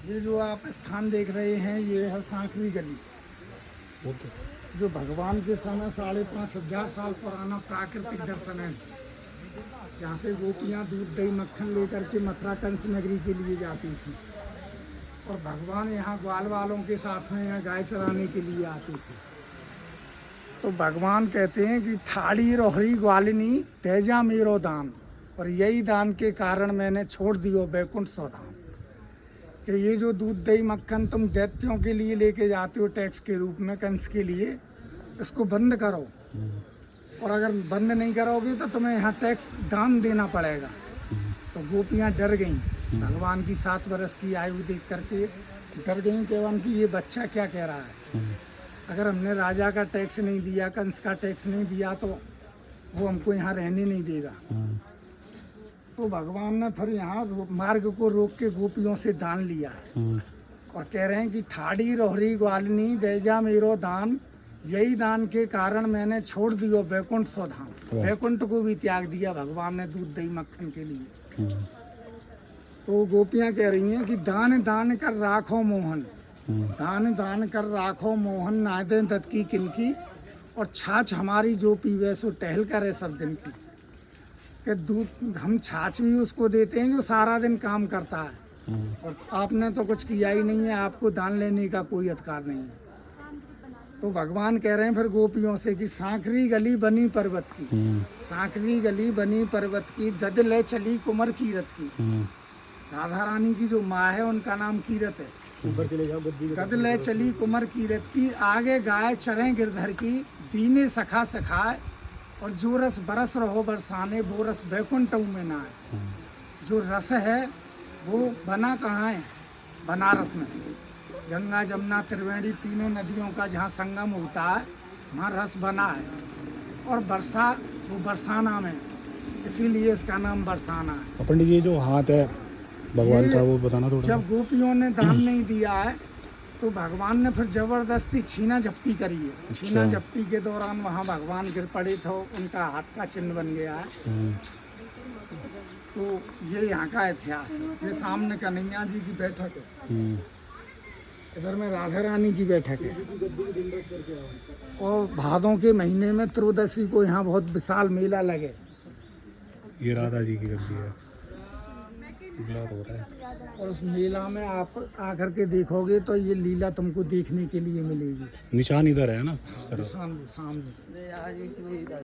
ये जो आप स्थान देख रहे हैं ये है सांकरी गली, जो भगवान के समय 5,500 साल पुराना प्राकृतिक दर्शन है, जहाँ से गोपियाँ दूध दही मक्खन लेकर के मथुरा कंस नगरी के लिए जाती थी और भगवान यहाँ ग्वाल वालों के साथ में यहाँ गाय चराने के लिए आते थे। तो भगवान कहते हैं कि ठाड़ी रोहरी ग्वालिनी तेजा मेरो दान, और यही दान के कारण मैंने छोड़ दियो बैकुंठ सौधाम। कि ये जो दूध दही मक्खन तुम दैत्यों के लिए लेके जाते हो टैक्स के रूप में कंस के लिए, इसको बंद करो, और अगर बंद नहीं करोगे तो तुम्हें यहाँ टैक्स दान देना पड़ेगा। तो गोपियाँ डर गईं, भगवान की 7 वर्ष की आयु देख करके डर गईं कि ये बच्चा क्या कह रहा है, अगर हमने राजा का टैक्स नहीं दिया, कंस का टैक्स नहीं दिया तो वो हमको यहाँ रहने नहीं देगा। तो भगवान ने फिर यहाँ मार्ग को रोक के गोपियों से दान लिया है और कह रहे हैं कि ठाड़ी रोहरी ग्वालिनी देजा मेरो दान, यही दान के कारण मैंने छोड़ दियो बैकुंठ सौधाम। बैकुंठ को भी त्याग दिया भगवान ने दूध दही मक्खन के लिए। तो गोपियाँ कह रही हैं कि दान दान कर राखो मोहन, दान दान कर राखो मोहन, ना दे दत्त की किनकी, और छाछ हमारी जो पीवे सो टहल करे सब दिन की। कि दूध हम छाछ भी उसको देते हैं जो सारा दिन काम करता है, और आपने तो कुछ किया ही नहीं है, आपको दान लेने का कोई अधिकार नहीं है। तो भगवान कह रहे हैं फिर गोपियों से कि सांकरी गली बनी पर्वत की, सांकरी गली बनी पर्वत की, गद ले चली कुमर कीरत की। राधा रानी की जो माँ है उनका नाम कीरत है। गद ले चली कुमर कीरत की, आगे गाय चरें गिरधर की, दीने सखा सखाए, और जो रस बरस रहो बरसाने, वो रस बैकुंठ में ना है। जो रस है वो बना कहाँ है, बनारस में। गंगा जमुना त्रिवेणी तीनों नदियों का जहाँ संगम होता है वहाँ रस बना है, और बरसा वो बरसाना में, इसीलिए इसका नाम बरसाना है। पंडित जी जो हाथ है भगवान का वो बताना थोड़ा। जब गोपियों ने दान नहीं दिया है तो भगवान ने फिर जबरदस्ती छीना झपटी करी है। छीना झपटी के दौरान वहाँ भगवान गिर पड़े थे, उनका हाथ का चिन्ह बन गया है। तो ये यहाँ का इतिहास है। ये सामने कन्हैया जी की बैठक है, इधर में राधा रानी की बैठक है, और भादों के महीने में त्रयोदशी को यहाँ बहुत विशाल मेला लगे। ये राधा जी की गद्दी है, ब्लर हो रहा है। और उस मेला में आप आकर के देखोगे तो ये लीला तुमको देखने के लिए मिलेगी। निशान इधर है ना, इस तरह सामने।